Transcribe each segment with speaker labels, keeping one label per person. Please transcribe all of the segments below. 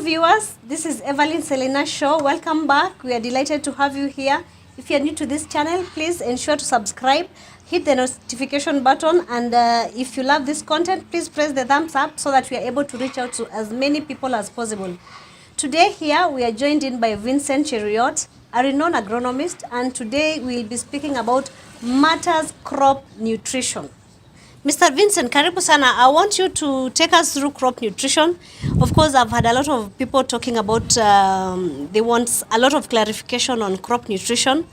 Speaker 1: viewers, this is Evelyn Selena Show. Welcome back. We are delighted to have you here. If you are new to this channel, please ensure to subscribe, hit the notification button, and if you love this content, please press the thumbs up so that we are able to reach out to as many people as possible. Today here we are joined in by Vincent Cheriot, a renowned agronomist, and today we'll be speaking about matters crop nutrition. Mr. Vincent, karibu sana. I want you to take us through crop nutrition. Of course, I've had a lot of people talking about, they want a lot of clarification on crop nutrition.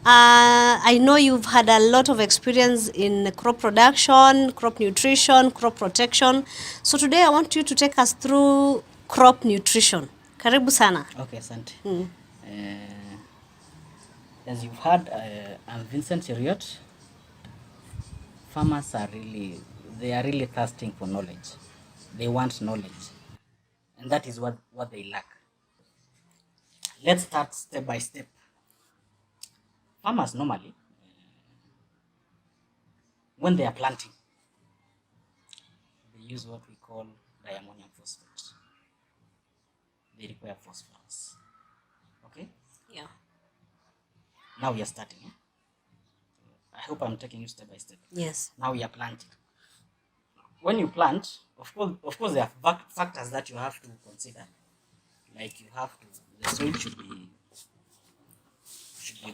Speaker 1: I know you've had a lot of experience in crop production, crop nutrition, crop protection. So today I want you to take us through crop nutrition. Karibu sana.
Speaker 2: Okay, asante. As you've heard, I'm Vincent Cheriot. Farmers are really thirsting for knowledge. They want knowledge, and that is what they lack. Let's start step by step. Farmers normally, when they are planting, they use what we call diammonium phosphate. They require phosphorus. Okay?
Speaker 1: Yeah.
Speaker 2: Now we are starting. I hope I'm taking you step by step.
Speaker 1: Yes.
Speaker 2: Now we are planting. When you plant, of course, there are factors that you have to consider. Like the soil should be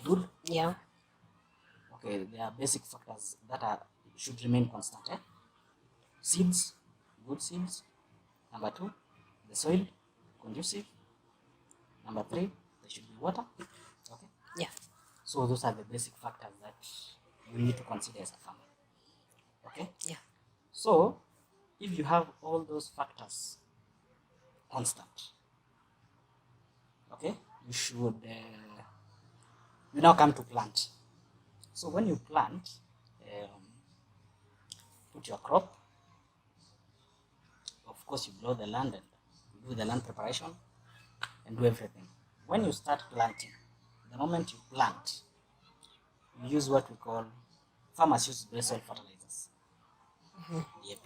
Speaker 2: good.
Speaker 1: Yeah.
Speaker 2: Okay, there are basic factors that should remain constant. Seeds, good seeds. Number 2, the soil, conducive. Number 3, there should be water. Okay.
Speaker 1: Yeah.
Speaker 2: So those are the basic factors that you need to consider as a farmer. Okay.
Speaker 1: Yeah.
Speaker 2: So if you have all those factors constant, okay, you should you now come to plant. So when you plant, put your crop. Of course, you blow the land and do the land preparation and do everything. When you start planting, the moment you plant, you use what we call, farmers use base soil fertilizers. DAP.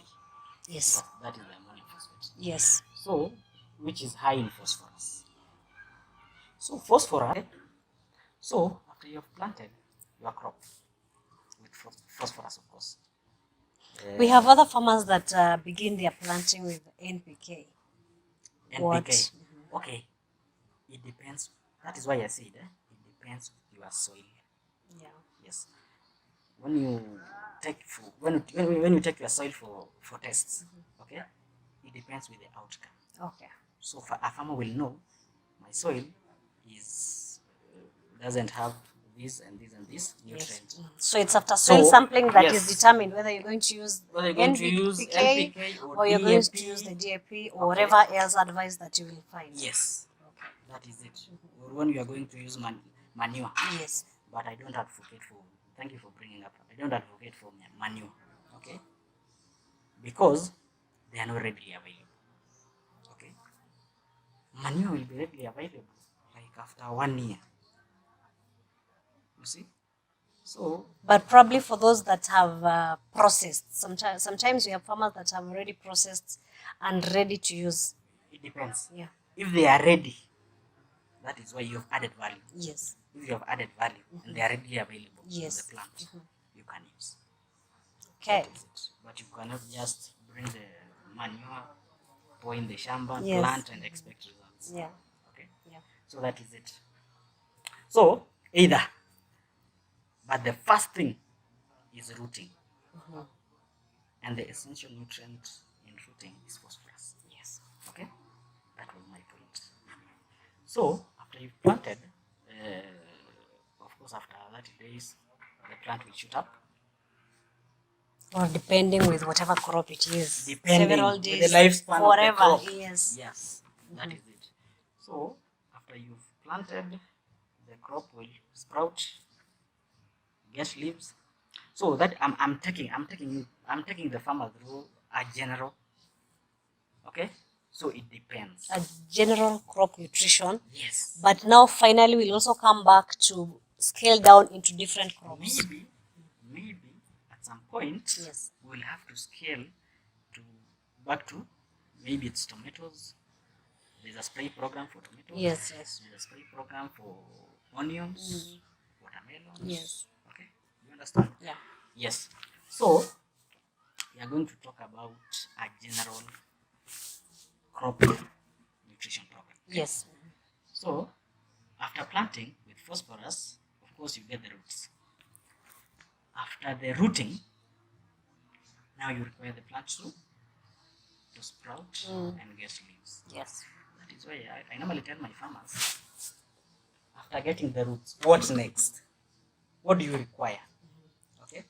Speaker 1: Yes.
Speaker 2: That is the ammonium phosphate.
Speaker 1: Yes.
Speaker 2: So, which is high in phosphorus. So phosphorus. So after you have planted your crop with phosphorus, of course.
Speaker 1: We have other farmers that begin their planting with NPK.
Speaker 2: NPK.
Speaker 1: What?
Speaker 2: Okay. It depends. That is why I said it depends on your soil.
Speaker 1: Yeah.
Speaker 2: Yes. When you take your soil for tests, okay, it depends with the outcome.
Speaker 1: Okay.
Speaker 2: So a farmer will know my soil doesn't have this and this and this nutrient.
Speaker 1: Yes. So it's after soil sampling that is determined whether you're going to use NPK or you're going to use the DAP or whatever else advice that you will find.
Speaker 2: Yes. Okay. That is it. Or when you are going to use manure.
Speaker 1: Yes.
Speaker 2: But I don't advocate for. Thank you for bringing up. I don't advocate for manure. Okay. Because they are not readily available. Okay. Manure will be readily available like after 1 year. You see. So.
Speaker 1: But probably for those that have processed, sometimes we have farmers that have already processed and ready to use.
Speaker 2: It depends.
Speaker 1: Yeah.
Speaker 2: If they are ready, that is why you have added value.
Speaker 1: Yes.
Speaker 2: If you have added value and they are readily available in the plant, you can use.
Speaker 1: Okay.
Speaker 2: That is it. But you cannot just bring the manure, pour in the shamba,
Speaker 1: Yes.
Speaker 2: plant and expect results.
Speaker 1: Yeah.
Speaker 2: Okay.
Speaker 1: Yeah.
Speaker 2: So that is it. So either, but the first thing is rooting, and the essential nutrient in rooting is phosphorus.
Speaker 1: Yes.
Speaker 2: Okay. That was my point. So after you've planted, of course, after 30 days, the plant will shoot up.
Speaker 1: Or depending with whatever crop it is.
Speaker 2: Depending
Speaker 1: several days,
Speaker 2: with the lifespan
Speaker 1: forever.
Speaker 2: of the crop.
Speaker 1: Yes.
Speaker 2: Yes, that is it. So after you've planted, the crop will sprout, get leaves. So that I'm taking the farmer through a general. Okay. So it depends.
Speaker 1: A general crop nutrition.
Speaker 2: Yes.
Speaker 1: But now finally we'll also come back to scale down into different crops.
Speaker 2: Maybe at some point we'll have to scale back to maybe it's tomatoes, There's a spray program for tomatoes.
Speaker 1: Yes, yes.
Speaker 2: There's a spray program for onions, watermelons.
Speaker 1: Yes.
Speaker 2: Okay, you understand?
Speaker 1: Yeah.
Speaker 2: Yes. So we are going to talk about a general crop nutrition program. Okay?
Speaker 1: Yes.
Speaker 2: So after planting with phosphorus, of course you get the roots. After the rooting, now you require the plant to sprout and get leaves.
Speaker 1: Yes.
Speaker 2: That is why I normally tell my farmers, after getting the roots, what's next? What do you require? Okay?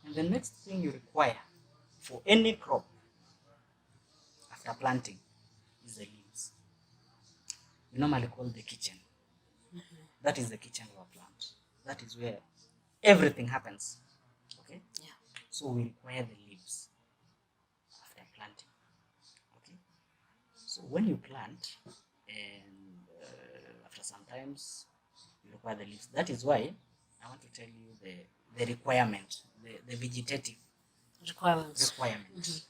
Speaker 2: And the next thing you require for any crop after planting is the leaves. We normally call the kitchen. That is the kitchen of a plant. That is where everything happens. Okay?
Speaker 1: Yeah.
Speaker 2: So we require the leaves after planting. Okay? So when you plant, and after sometimes you require the leaves. That is why I want to tell you the requirement, the vegetative
Speaker 1: Requirements.
Speaker 2: requirement.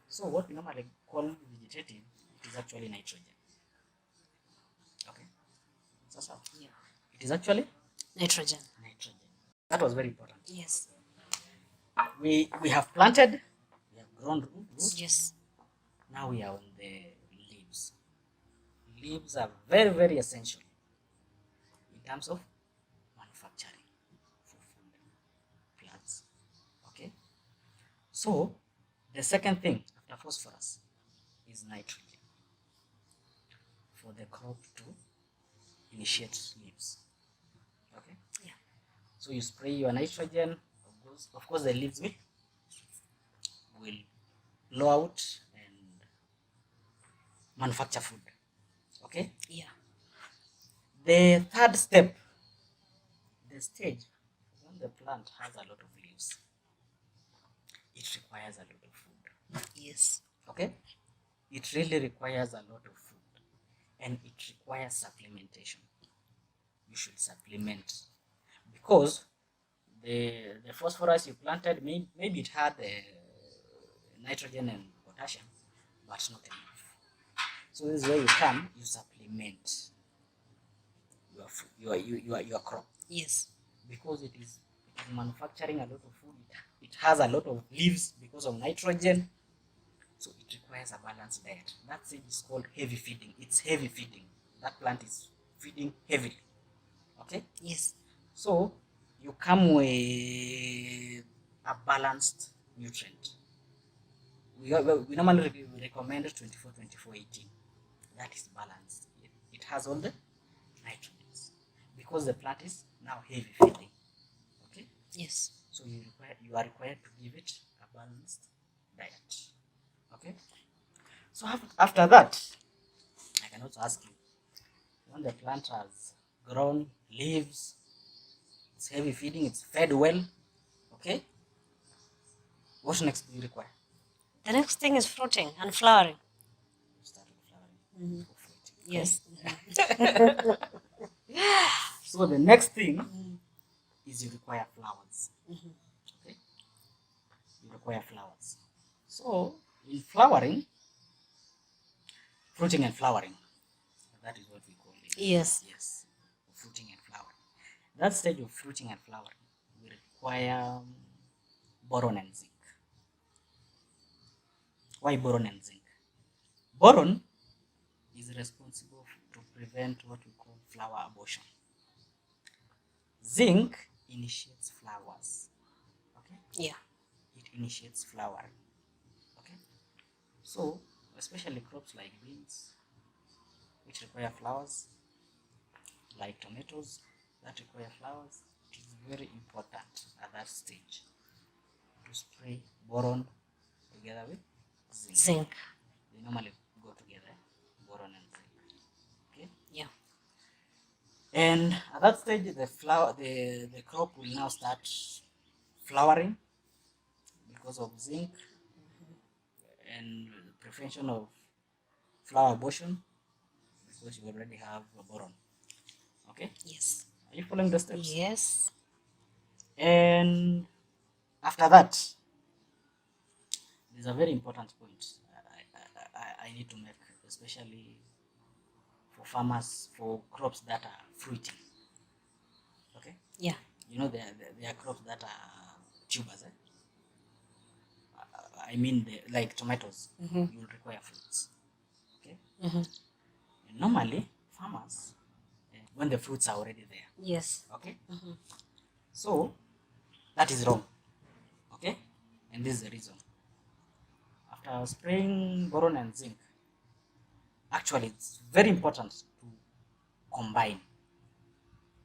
Speaker 2: So what we normally call vegetative, it is actually nitrogen. Okay? So
Speaker 1: Yeah.
Speaker 2: it is actually
Speaker 1: Nitrogen.
Speaker 2: nitrogen. That was very important.
Speaker 1: Yes.
Speaker 2: We have planted, we have grown roots.
Speaker 1: Yes.
Speaker 2: Now we are on the leaves. Leaves are very, very essential in terms of manufacturing for food plants. Okay? So the second thing after phosphorus is nitrogen for the crop to initiate leaves. Okay?
Speaker 1: Yeah.
Speaker 2: So you spray your nitrogen, of course the leaves will blow out and manufacture food. Okay?
Speaker 1: Yeah.
Speaker 2: The third step, the stage when the plant has a lot of leaves, it requires a lot of food.
Speaker 1: Yes.
Speaker 2: Okay? It really requires a lot of food, and it requires supplementation. You should supplement because the phosphorus you planted, maybe it had nitrogen and potassium, but not enough. So this is where you come, you supplement your crop.
Speaker 1: Yes.
Speaker 2: Because it is manufacturing a lot of food. It has a lot of leaves because of nitrogen. So it requires a balanced diet. That seed is called heavy feeding. It's heavy feeding. That plant is feeding heavily. Okay?
Speaker 1: Yes.
Speaker 2: So you come with a balanced nutrient. We normally recommend 24-24-18. That is balanced. It has all the nitrogens because the plant is now heavy feeding. Okay?
Speaker 1: Yes.
Speaker 2: So you are required to give it a balanced diet. Okay? So after that, I can also ask you, when the plant has grown leaves, it's heavy feeding, it's fed well, okay? What next do you require?
Speaker 1: The next thing is fruiting and flowering.
Speaker 2: Start with flowering. For fruiting,
Speaker 1: Yes.
Speaker 2: So the next thing is you require flowers. Okay? You require flowers. So in flowering, fruiting and flowering, that is what we call it.
Speaker 1: Yes.
Speaker 2: Yes. Fruiting and flowering. That stage of fruiting and flowering, we require boron and zinc. Why boron and zinc? Boron is responsible to prevent what we call flower abortion. Zinc initiates flowers. Okay?
Speaker 1: Yeah.
Speaker 2: It initiates flowering. Okay? So, especially crops like beans, which require flowers, like tomatoes that require flowers, it is very important at that stage to spray boron together with zinc.
Speaker 1: Zinc.
Speaker 2: They normally go together, boron and zinc. Okay?
Speaker 1: Yeah.
Speaker 2: And at that stage, the crop will now start flowering because of zinc and prevention of flower abortion because you already have a boron. Okay?
Speaker 1: Yes.
Speaker 2: Are you following the steps?
Speaker 1: Yes.
Speaker 2: And after that, there's a very important point I need to make, especially for farmers for crops that are fruiting. Okay.
Speaker 1: Yeah.
Speaker 2: You know there are crops that are tubers. I mean, like tomatoes. You will require fruits. Okay. And normally, farmers when the fruits are already there.
Speaker 1: Yes.
Speaker 2: Okay. So that is wrong. Okay. And this is the reason. After spraying boron and zinc, actually it's very important to combine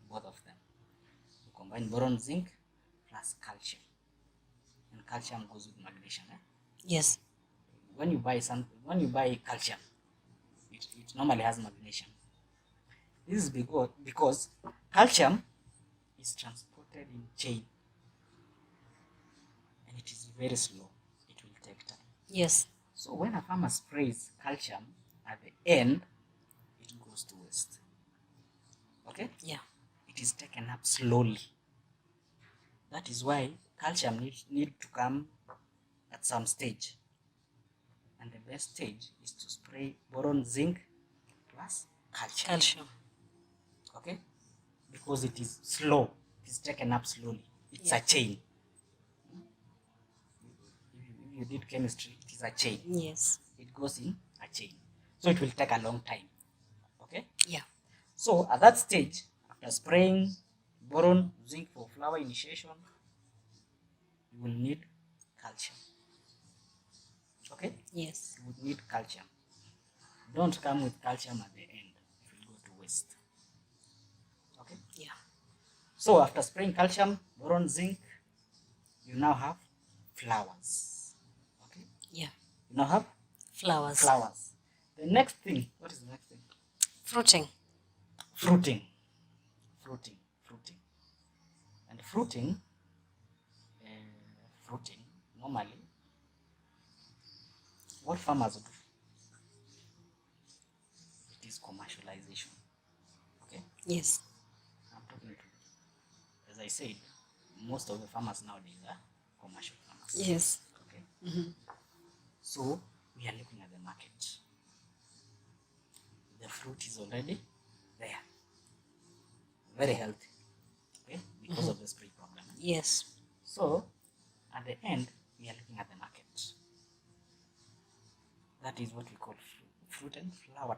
Speaker 2: both of them. To combine boron, zinc plus calcium. And calcium goes with magnesium.
Speaker 1: Yes.
Speaker 2: When you buy calcium, it normally has magnesium. This is because calcium is transported in chain and it is very slow. It will take time.
Speaker 1: Yes.
Speaker 2: So when a farmer sprays calcium, at the end, it goes to waste. Okay?
Speaker 1: Yeah.
Speaker 2: It is taken up slowly. That is why calcium need to come at some stage. And the best stage is to spray boron, zinc plus calcium. Okay? Because it is slow. It is taken up slowly. It's a chain. If you did chemistry, it is a chain.
Speaker 1: Yes.
Speaker 2: It goes in a chain. So it will take a long time. Okay?
Speaker 1: Yeah.
Speaker 2: So at that stage, after spraying boron, zinc for flower initiation, you will need calcium. Okay?
Speaker 1: Yes.
Speaker 2: You would need calcium. Don't come with calcium at the end. It will go to waste. Okay?
Speaker 1: Yeah.
Speaker 2: So after spraying calcium, boron, zinc, you now have flowers. Okay?
Speaker 1: Yeah.
Speaker 2: You now have
Speaker 1: Flowers.
Speaker 2: The next thing, what is the next thing?
Speaker 1: Fruiting.
Speaker 2: Fruiting. And fruiting, normally, what farmers do, it is commercialization. Okay?
Speaker 1: Yes.
Speaker 2: I'm talking to, as I said, most of the farmers nowadays are commercial farmers.
Speaker 1: Yes.
Speaker 2: Okay? So we are looking at the market. The fruit is already there. Very healthy. Okay? Because of the spray problem.
Speaker 1: Yes.
Speaker 2: So at the end, we are looking at the market. That is what we call fruit and flower.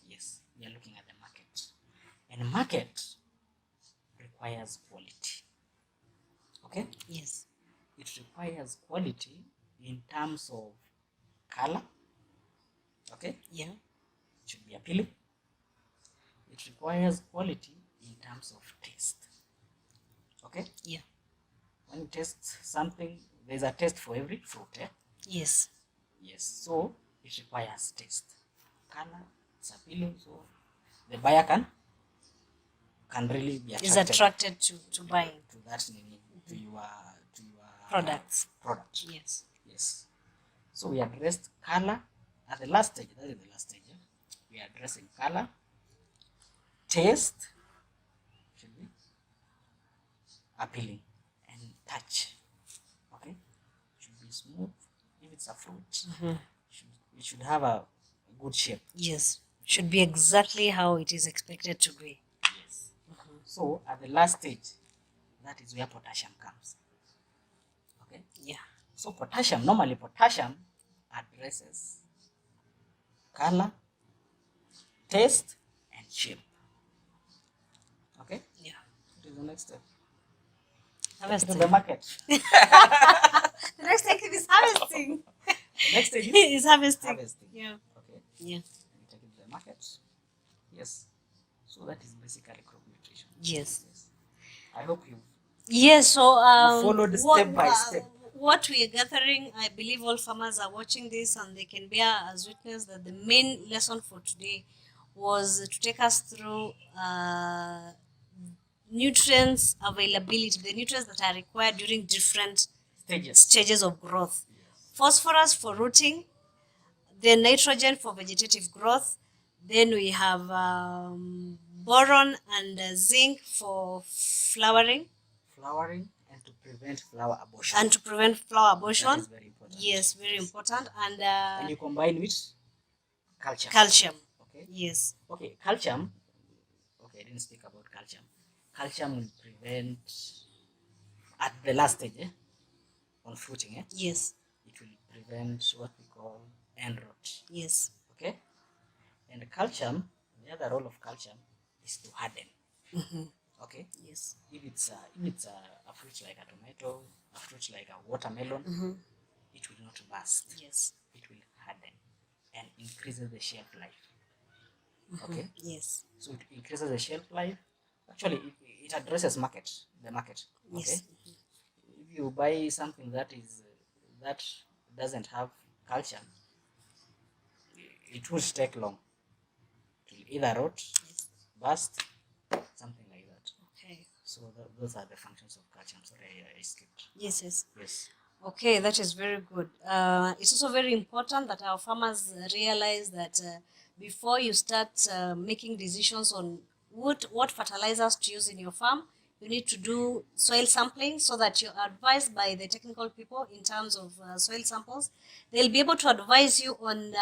Speaker 2: Yes, we are looking at the market. And market requires quality. Okay?
Speaker 1: Yes.
Speaker 2: It requires quality in terms of color. Okay?
Speaker 1: Yeah.
Speaker 2: It should be appealing. It requires quality in terms of taste. Okay?
Speaker 1: Yeah.
Speaker 2: When you taste something, there's a taste for every fruit.
Speaker 1: Yes.
Speaker 2: Yes. So it requires taste. Color, it's appealing, so the buyer can really be attracted.
Speaker 1: Is attracted to buying.
Speaker 2: To that to your
Speaker 1: Products.
Speaker 2: Product.
Speaker 1: Yes.
Speaker 2: Yes. So we addressed color at the last stage. That is the last stage. We are addressing color, taste, should be appealing, and touch. Okay, should be smooth. If it's a fruit, it should have a good shape.
Speaker 1: Yes. Should be exactly how it is expected to be.
Speaker 2: Yes. So at the last stage, that is where potassium comes. Okay.
Speaker 1: Yeah.
Speaker 2: So normally potassium addresses color, taste, and shape. Okay.
Speaker 1: Yeah.
Speaker 2: What is the next step?
Speaker 1: Harvesting.
Speaker 2: To the market.
Speaker 1: The next step is harvesting.
Speaker 2: The next stage
Speaker 1: is harvesting. Yeah.
Speaker 2: Okay.
Speaker 1: Yeah.
Speaker 2: And you take it to the market. Yes. So that is basically crop nutrition.
Speaker 1: Yes.
Speaker 2: I hope you
Speaker 1: Yes. So
Speaker 2: followed step by step.
Speaker 1: What we are gathering, I believe all farmers are watching this and they can bear as witness that the main lesson for today was to take us through nutrients availability, the nutrients that are required during different stages of growth. Phosphorus for rooting, then nitrogen for vegetative growth, then we have boron and zinc for flowering.
Speaker 2: And to prevent flower abortion.
Speaker 1: And to prevent flower abortion.
Speaker 2: That is very important.
Speaker 1: Yes, very important.
Speaker 2: And you combine with calcium.
Speaker 1: Calcium.
Speaker 2: Okay.
Speaker 1: Yes.
Speaker 2: Okay, calcium. Okay, I didn't speak about calcium. Calcium will prevent at the last stage on fruiting.
Speaker 1: Yes.
Speaker 2: It will prevent what we call end rot.
Speaker 1: Yes.
Speaker 2: Okay, and calcium. The other role of calcium is to harden. Okay.
Speaker 1: Yes.
Speaker 2: If it's a fruit like a tomato, a fruit like a watermelon, it will not burst.
Speaker 1: Yes.
Speaker 2: It will harden and increases the shelf life. Okay.
Speaker 1: Yes.
Speaker 2: So it increases the shelf life. Actually, it addresses the market. Okay.
Speaker 1: Yes.
Speaker 2: If you buy something that doesn't have calcium, it will take long. It will either rot, burst, something like that.
Speaker 1: Okay.
Speaker 2: So those are the functions of calcium. Sorry, I skipped.
Speaker 1: Yes. Yes.
Speaker 2: Yes.
Speaker 1: Okay, that is very good. It's also very important that our farmers realize that before you start making decisions on what fertilizers to use in your farm, you need to do soil sampling so that you're advised by the technical people in terms of soil samples. They'll be able to advise you on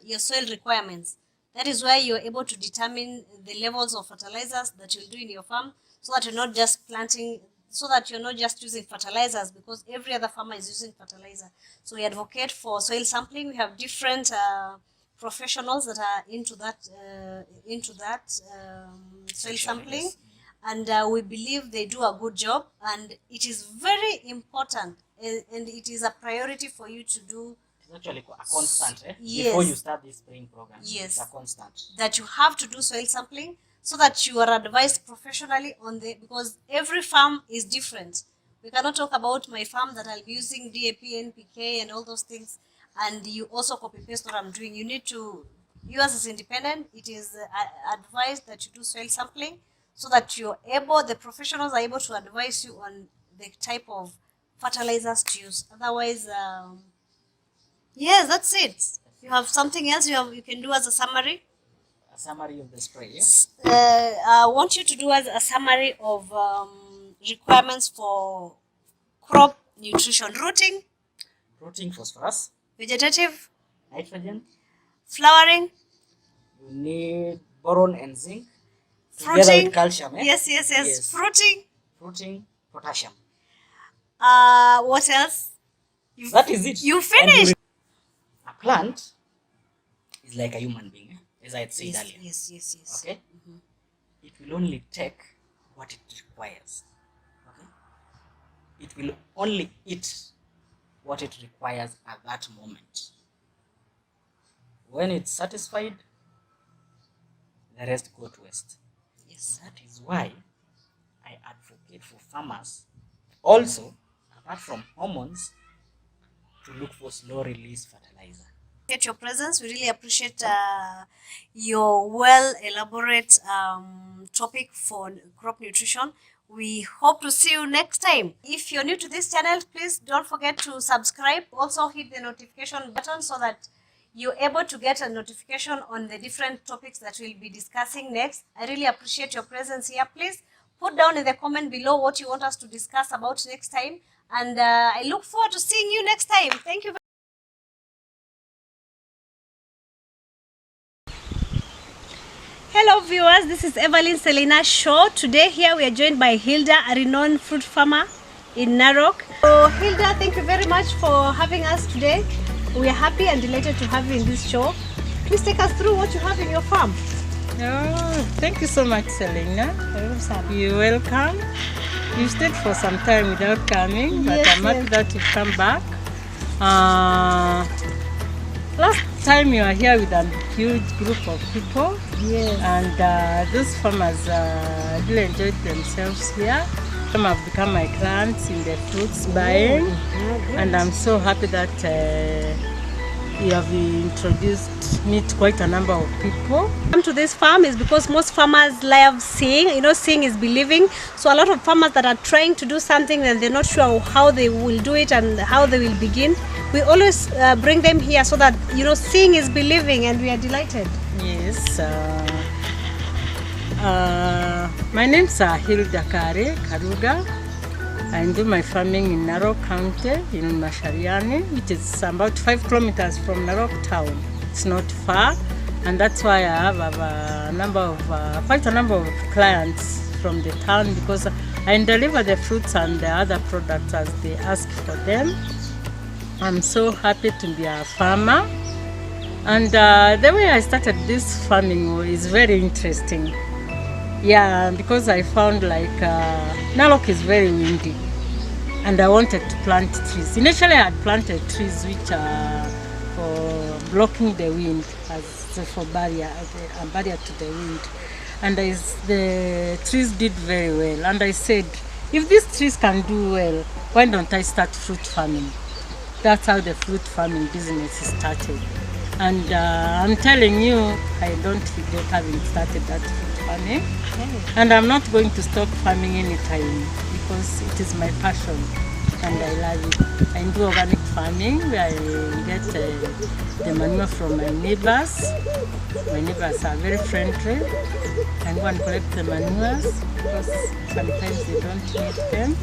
Speaker 1: your soil requirements. That is why you're able to determine the levels of fertilizers that you'll do in your farm, so that you're not just using fertilizers, because every other farmer is using fertilizer. So we advocate for soil sampling. We have different professionals that are into that soil sampling.
Speaker 2: Yes.
Speaker 1: And we believe they do a good job, and it is very important, and it is a priority for you to do.
Speaker 2: It's actually a constant.
Speaker 1: Yes.
Speaker 2: Before you start this spraying program,
Speaker 1: Yes.
Speaker 2: it's a constant.
Speaker 1: That you have to do soil sampling so that you are advised professionally because every farm is different. We cannot talk about my farm that I'll be using DAP, NPK, and all those things, and you also copy paste what I'm doing. You as independent, it is advised that you do soil sampling so that the professionals are able to advise you on the type of fertilizers to use. Otherwise, yes, that's it. You have something else you can do as a summary?
Speaker 2: A summary of the spray.
Speaker 1: I want you to do as a summary of requirements for crop nutrition: rooting,
Speaker 2: phosphorus,
Speaker 1: vegetative,
Speaker 2: nitrogen.
Speaker 1: flowering,
Speaker 2: You need boron and zinc together
Speaker 1: fruiting.
Speaker 2: with calcium.
Speaker 1: Yes.
Speaker 2: Fruiting, potassium.
Speaker 1: What else?
Speaker 2: That is it.
Speaker 1: You finished.
Speaker 2: A plant is like a human being, as I had said earlier.
Speaker 1: Yes.
Speaker 2: Okay. It will only take what it requires. Okay. It will only eat what it requires at that moment. When it's satisfied, the rest go to waste.
Speaker 1: Yes.
Speaker 2: That is why I advocate for farmers also, apart from hormones, to look for slow release fertilizer.
Speaker 1: Appreciate your presence. We really appreciate your well elaborate topic for crop nutrition. We hope to see you next time. If you're new to this channel, please don't forget to subscribe. Also hit the notification button so that you're able to get a notification on the different topics that we'll be discussing next. I really appreciate your presence here. Please put down in the comment below what you want us to discuss about next time. And I look forward to seeing you next time. Thank you. Hello viewers, this is Evelyn Selina Shaw. Today here we are joined by Hilda, a renowned fruit farmer in Narok. So Hilda, thank you very much for having us today. We are happy and delighted to have you in this show. Please take us through what you have in your farm.
Speaker 3: Oh, thank you so much, Selena. You're welcome. You stayed for some time without coming, but I'm happy that you've come back. Last time you were here with a huge group of people, and those farmers really enjoyed themselves here. Some have become my clients in the fruits buying, and I'm so happy that you have introduced me to quite a number of people.
Speaker 1: Come to this farm is because most farmers love seeing. Seeing is believing. So a lot of farmers that are trying to do something and they're not sure how they will do it and how they will begin, we always bring them here so that seeing is believing, and we are delighted.
Speaker 3: Yes. My name's Hilda Karuga. I do my farming in Narok County in Mashariani, which is about 5 kilometers from Narok town. It's not far. and that's why I have a number of quite a number of clients from the town, because I deliver the fruits and the other products as they ask for them. I'm so happy to be a farmer, and the way I started this farming is very interesting. Yeah, because I found like Narok is very windy, and I wanted to plant trees. Initially, I had planted trees which are for blocking the wind, as for barrier, a barrier to the wind. And the trees did very well. And I said, if these trees can do well, why don't I start fruit farming? That's how the fruit farming business started. And I'm telling you, I don't regret having started that fruit farming. Okay. And I'm not going to stop farming anytime, because it is my passion and I love it. I do organic farming where I get the manure from my neighbors. My neighbors are very friendly. I go and collect the manures because sometimes they don't need them.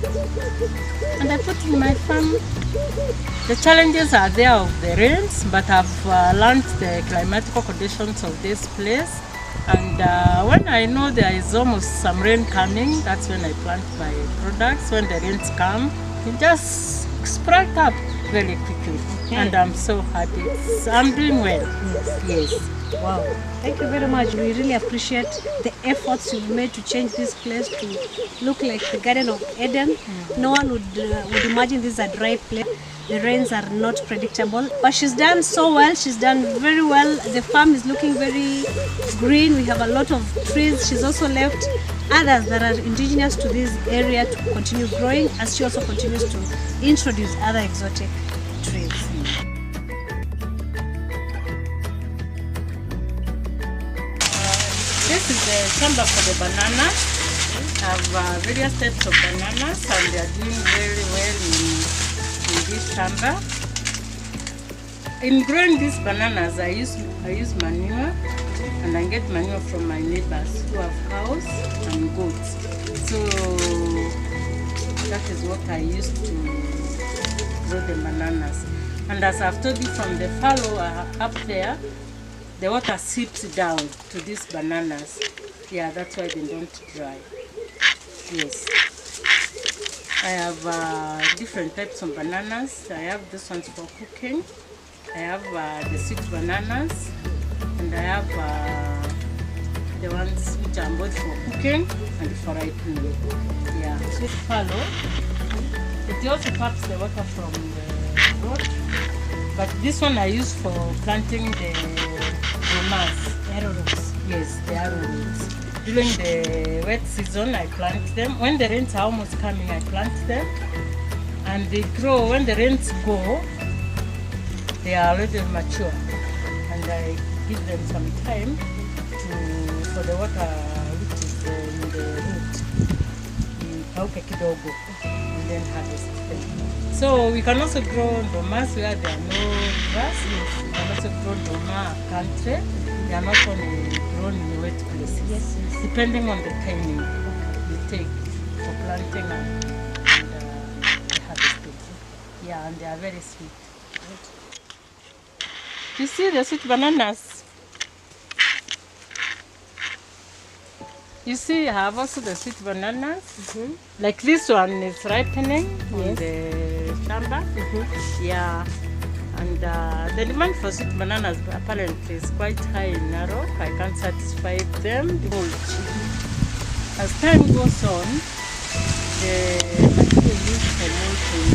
Speaker 3: And I put in my farm. The challenges are there of the rains, but I've learned the climatical conditions of this place. And when I know there is almost some rain coming, that's when I plant my products. When the rains come, it just sprout up very quickly. Okay. And I'm so happy. I'm doing well. Yes.
Speaker 1: Wow. Thank you very much. We really appreciate the efforts you've made to change this place to look like the Garden of Eden. No one would imagine this is a dry place. The rains are not predictable. But she's done so well. She's done very well. The farm is looking very green. We have a lot of trees. She's also left others that are indigenous to this area to continue growing, as she also continues to introduce other exotic trees.
Speaker 3: This is the shamba for the banana. I have various types of bananas, and they are doing very well in this shamba. In growing these bananas, I use manure, and I get manure from my neighbors who have cows and goats. So that is what I use to grow the bananas. And as I've told you, from the fallow up there, the water seeps down to these bananas. Yeah, that's why they don't dry. Yes. I have different types of bananas. I have these ones for cooking. I have the sweet bananas. And I have the ones which are both for cooking and for ripening. Yeah, sweet fallow. It also taps the water from the road. But this one I use for planting the arrowroots. Yes, the arrowroots. During the wet season, I plant them. When the rains are almost coming, I plant them. And they grow. When the rains go, they are already mature. And I give them some time for the water which is in the root. Ikauke kidogo, and then harvest them. So we can also grow ndomas where there are no rivers. We can also grow ndoma country. They are not only grown in wet places. Yes. Depending on the timing you take for planting and harvesting. Yeah, and they are very sweet. You see the sweet bananas? You see, I have also the sweet bananas. Like this one is ripening in the shamba. Yeah. And the demand for sweet bananas apparently is quite high in Narok. I can't satisfy them. As time goes on, the material used for molting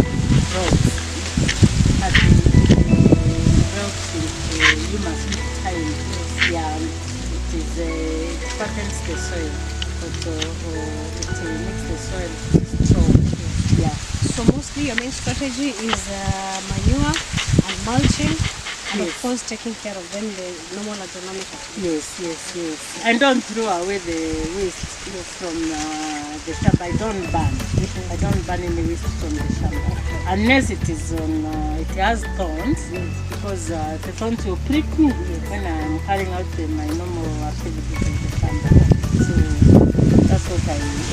Speaker 3: rocks has been melting humus with time. Yeah, it fattens the soil, or it makes the soil strong. Yeah.
Speaker 1: So mostly your main strategy is manure and mulching, and of course taking care of them the normal agronomic activities.
Speaker 3: Yes. I don't throw away the waste from the shamba. I don't burn. I don't burn any waste from the shamba. Unless it is on, it has thorns, because the thorns will prick me when I'm carrying out my normal activities in the shamba. So that's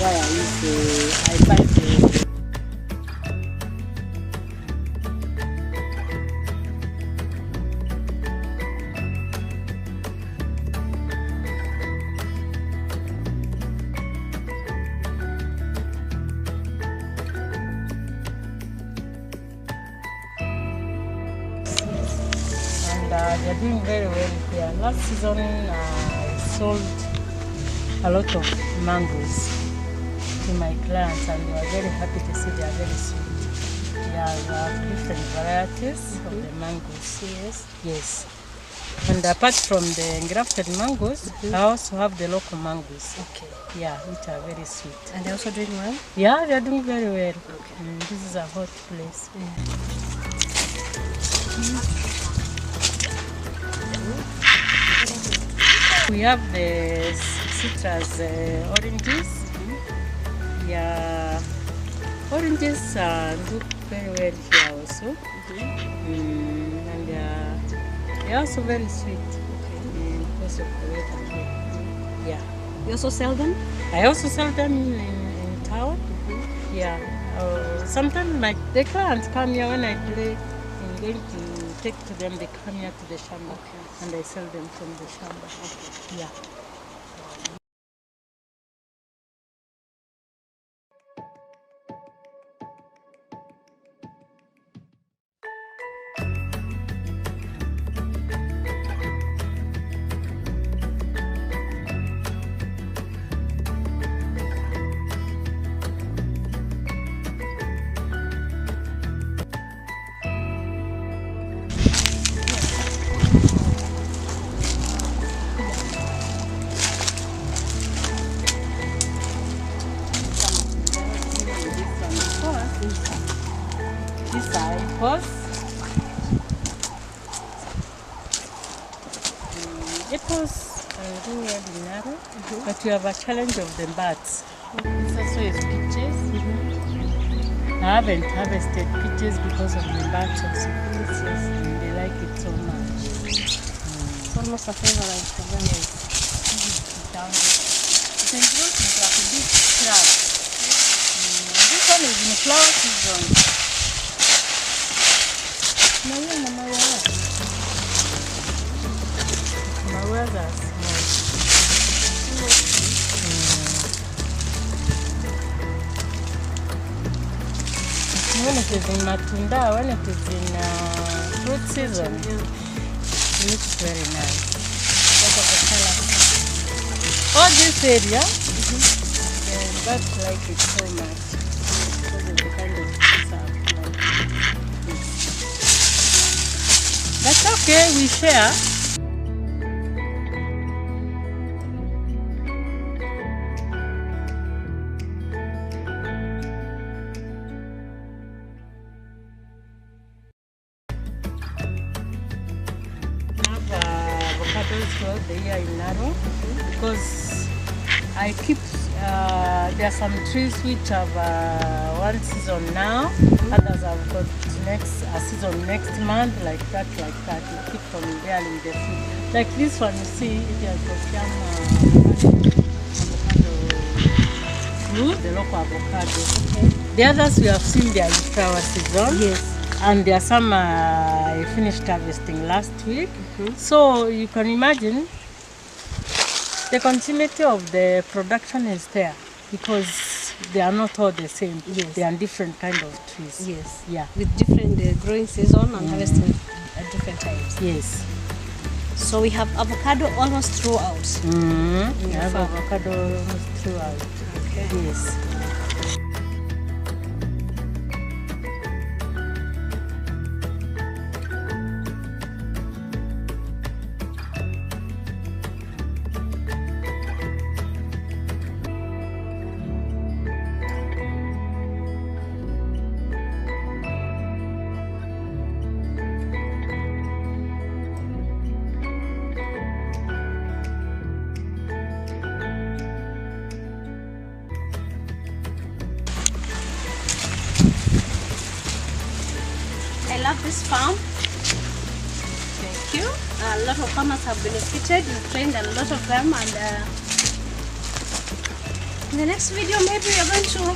Speaker 3: why I use I buy the and they're doing very well here. Last season I sold a lot of mangoes to my clients, and we are very happy to see they are very sweet. Yeah, we have different varieties of the mangoes. Yes. And apart from the grafted mangoes, I also have the local mangoes.
Speaker 1: Okay.
Speaker 3: Yeah, which are very sweet.
Speaker 1: And they're also doing well?
Speaker 3: Yeah, they're doing very well.
Speaker 1: Okay.
Speaker 3: This is a hot place. We have the citrus oranges. Yeah, oranges look very well here also. And they're also very sweet because of the weather here. Yeah.
Speaker 1: You also sell them?
Speaker 3: I also sell them in town. Yeah. Sometimes the clients come here when I play. I'm going to take to them. They come here to the shamba, and I sell them from the shamba. Yeah. This side was apples are doing well in Narok, but we have a challenge of the bats. This also is peaches. I haven't harvested peaches because of the bats also. And they like it so much.
Speaker 1: It's almost a favorite for them.
Speaker 3: Yes. It grows into like a big crab. This one is in flower season. Mauas are small. When it is in matunda, when it is in fruit season, it looks very nice. Because of the color. All this area, the birds like it so much because of the kind of fruits are like this. That's okay, we share. Avocados the year in Narok because I keep there are some trees which have one season now, others have got a season next month, like that. You keep from bearing the fruit. Like this one, you see, it has got young avocado fruit, the local avocado. The others we have seen they are in flower season.
Speaker 1: Yes.
Speaker 3: And there are some I finished harvesting last week. So you can imagine the continuity of the production is there because they are not all the same.
Speaker 1: Yes.
Speaker 3: They are different kind of trees.
Speaker 1: Yes.
Speaker 3: Yeah.
Speaker 1: With different growing season and harvesting at different times.
Speaker 3: Yes.
Speaker 1: So we have avocado almost throughout.
Speaker 3: We have avocado almost throughout.
Speaker 1: Okay.
Speaker 3: Yes.
Speaker 1: I love this farm. Thank you. A lot of farmers have benefited. We've trained a lot of them, and in the next video maybe we are going to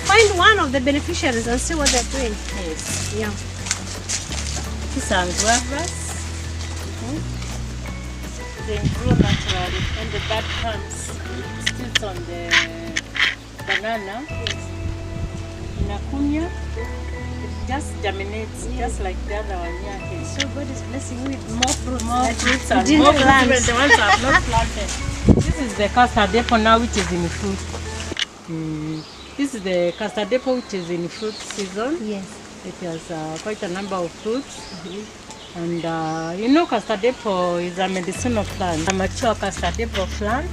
Speaker 1: find one of the beneficiaries and see what they're doing.
Speaker 3: Yes.
Speaker 1: Yeah.
Speaker 3: These are guavas. They grow naturally. When the bud comes, it sits on the banana. Inakunya. just germinates, just like the other one here. Okay.
Speaker 1: So God is blessing you with more fruits.
Speaker 3: More
Speaker 1: that
Speaker 3: fruits
Speaker 1: you
Speaker 3: and
Speaker 1: didn't
Speaker 3: more
Speaker 1: plant.
Speaker 3: fruits, the ones I have not planted. This is the custard apple now, which is in fruit. This is the custard apple, which is in fruit season.
Speaker 1: Yes.
Speaker 3: It has quite a number of fruits. And you know, custard apple is a medicinal plant, a mature custard apple plant.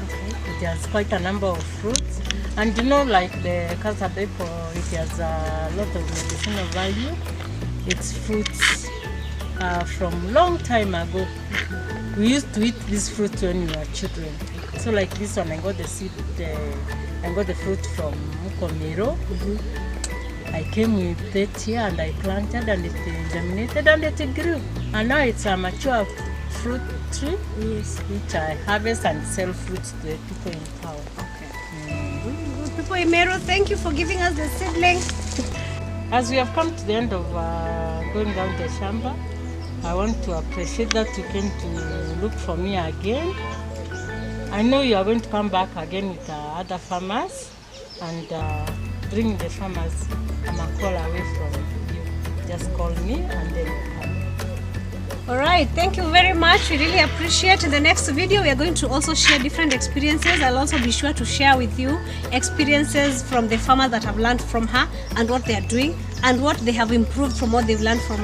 Speaker 3: It has quite a number of fruits. And you know, like the custard apple, it has a lot of medicinal value. Its fruits from long time ago. We used to eat these fruits when we were children. So like this one, I got the seed, I got the fruit from Mukomiro. I came with it here and I planted and it germinated and it grew. And now it's a mature fruit tree, which I harvest and sell fruits to the people in town.
Speaker 1: Okay. People in Meru, thank you for giving us the seedling.
Speaker 3: As we have come to the end of going down the shamba, I want to appreciate that you came to look for me again. I know you are going to come back again with other farmers and bring the farmers a call away from you. Just call me and then you come.
Speaker 1: All right, thank you very much. We really appreciate. In the next video, we are going to also share different experiences. I'll also be sure to share with you experiences from the farmers that have learned from her and what they are doing and what they have improved from what they've learned from us.